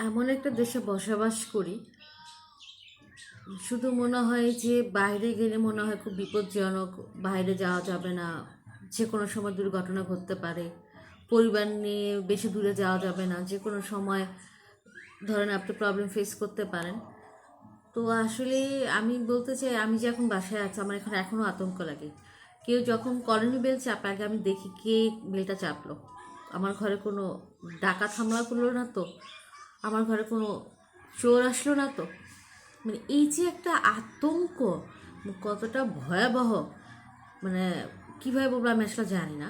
এমন একটা দেশে বসবাস করি, শুধু মনে হয় যে বাইরে গেলে মনে হয় খুব বিপজ্জনক, বাইরে যাওয়া যাবে না, যে কোনো সময় দুর্ঘটনা ঘটতে পারে, পরিবার নিয়ে বেশি দূরে যাওয়া যাবে না, যে কোনো সময় ধরেন আপনি প্রবলেম ফেস করতে পারেন। তো আসলে আমি বলতে চাই, আমি যে এখন বাসায় আছি আমার এখানে এখনও আতঙ্ক লাগে। কেউ যখন কলোনি বেল চাপে আগে আমি দেখি কে বেলটা চাপলো, আমার ঘরে কোনো ডাকাত হামলা করলো না তো, আমার ঘরে কোনো চোর আসলো না তো। মানে এই যে একটা আতঙ্ক কতটা ভয়াবহ, মানে কীভাবে বলবো আমি আসলে জানি না।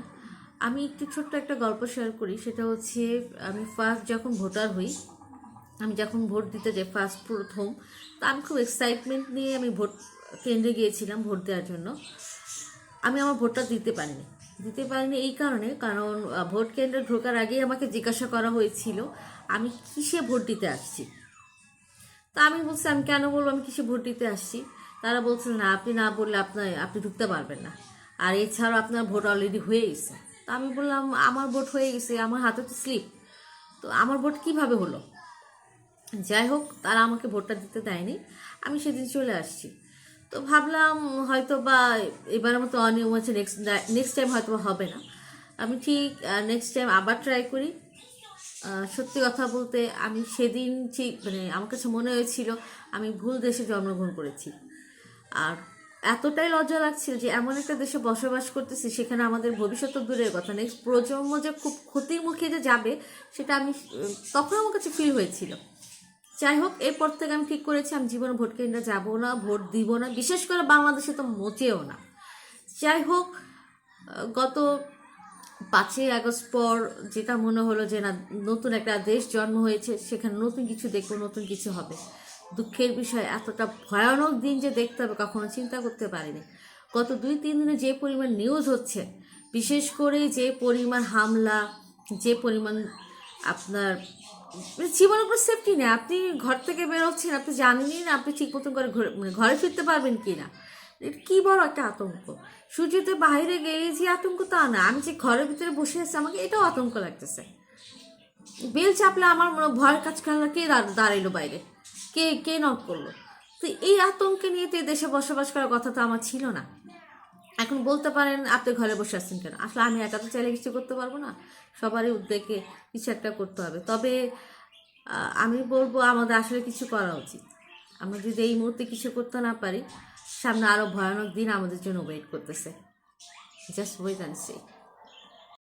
আমি একটু ছোট্ট একটা গল্প শেয়ার করি, সেটা হচ্ছে আমি ফার্স্ট যখন ভোটার হই, আমি যখন ভোট দিতে যাই ফার্স্ট প্রথম, তো আমি খুব এক্সাইটমেন্ট নিয়ে আমি ভোট কেন্দ্রে গিয়েছিলাম ভোট দেওয়ার জন্য। আমি আমার ভোটটা দিতে পারিনি এই কারণে, কারণ ভোট কেন্দ্রে ঢোকার আগেই আমাকে জিজ্ঞাসা করা হয়েছিল আমি কিসে ভোট দিতে আসছি। তা আমি বলছি আমি কেন বলবো আমি কিসে ভোট দিতে আসছি। তারা বলছে না, আপনি না বললে আপনি ঢুকতে পারবেন না, আর এছাড়াও আপনার ভোট অলরেডি হয়ে গেছে। তা আমি বললাম আমার ভোট হয়ে গেছে, আমার হাতে তো স্লিপ, তো আমার ভোট কিভাবে হলো। যাই হোক, তারা আমাকে ভোটটা দিতে দেয়নি, আমি সেদিন চলে আসছি। তো ভাবলাম হয়তো বা এবারের মতো অনিয়ম হচ্ছে, নেক্সট টাইম হয়তো বা হবে না। আমি ঠিক নেক্সট টাইম আবার ট্রাই করি। সত্যি কথা বলতে আমি সেদিন ঠিক মানে আমার কাছে মনে হয়েছিল আমি ভুল দেশে জন্মগ্রহণ করেছি। আর এতটাই লজ্জা লাগছিল যে এমন একটা দেশে বসবাস করতেছি, সেখানে আমাদের ভবিষ্যৎ তো দূরের কথা, নেক্সট প্রজন্ম যে খুব ক্ষতির মুখে যে যাবে, সেটা আমি তখন আমার কাছে ফিল হয়েছিল। যাই হোক, এরপর থেকে আমি ঠিক করেছি আমি জীবনে ভোট কেন্দ্রে যাবো না, ভোট দিব না, বিশেষ করে বাংলাদেশে তো মোটেও না। যাই হোক, গত 5ই আগস্ট পর যেটা মনে হলো যে না, নতুন একটা দেশ জন্ম হয়েছে, সেখানে নতুন কিছু দেখবো, নতুন কিছু হবে। দুঃখের বিষয়, এতটা ভয়ানক দিন যে দেখতে হবে কখনো চিন্তা করতে পারিনি। গত 2-3 দিনে যে পরিমাণ নিউজ হচ্ছে, বিশেষ করে যে পরিমাণ হামলা, যে পরিমাণ আপনার জীবনের উপর সেফটি নেই, আপনি ঘর থেকে বেরোচ্ছেন আপনি জানেনই না আপনি ঠিক মতন করে ঘরে ফিরতে পারবেন কি না। এটা কী বড় একটা আতঙ্ক। সূর্যতে বাইরে গেলে যে আতঙ্ক তা না, আমি যে ঘরের ভিতরে বসে আছি আমাকে এটাও আতঙ্ক লাগতেছে। বেল চাপলে আমার মনে ভয়ের কাজ খেলা, কে দাঁড়াইলো বাইরে, কে কে নক করলো। তো এই আতঙ্কে নিয়ে তো এই দেশে বসবাস করার কথা তো আমার ছিল না। এখন বলতে পারেন আপনি ঘরে বসে আসছেন কেন, আসলে আমি একা তো চাইলে কিছু করতে পারবো না, সবারই উদ্যোগে কিছু একটা করতে হবে। তবে আমি বলবো আমাদের আসলে কিছু করা উচিত। আমরা যদি এই মুহূর্তে কিছু করতে না পারি, সামনে আরও ভয়ানক দিন আমাদের জন্য ওয়েট করতেছে। Just wait and C.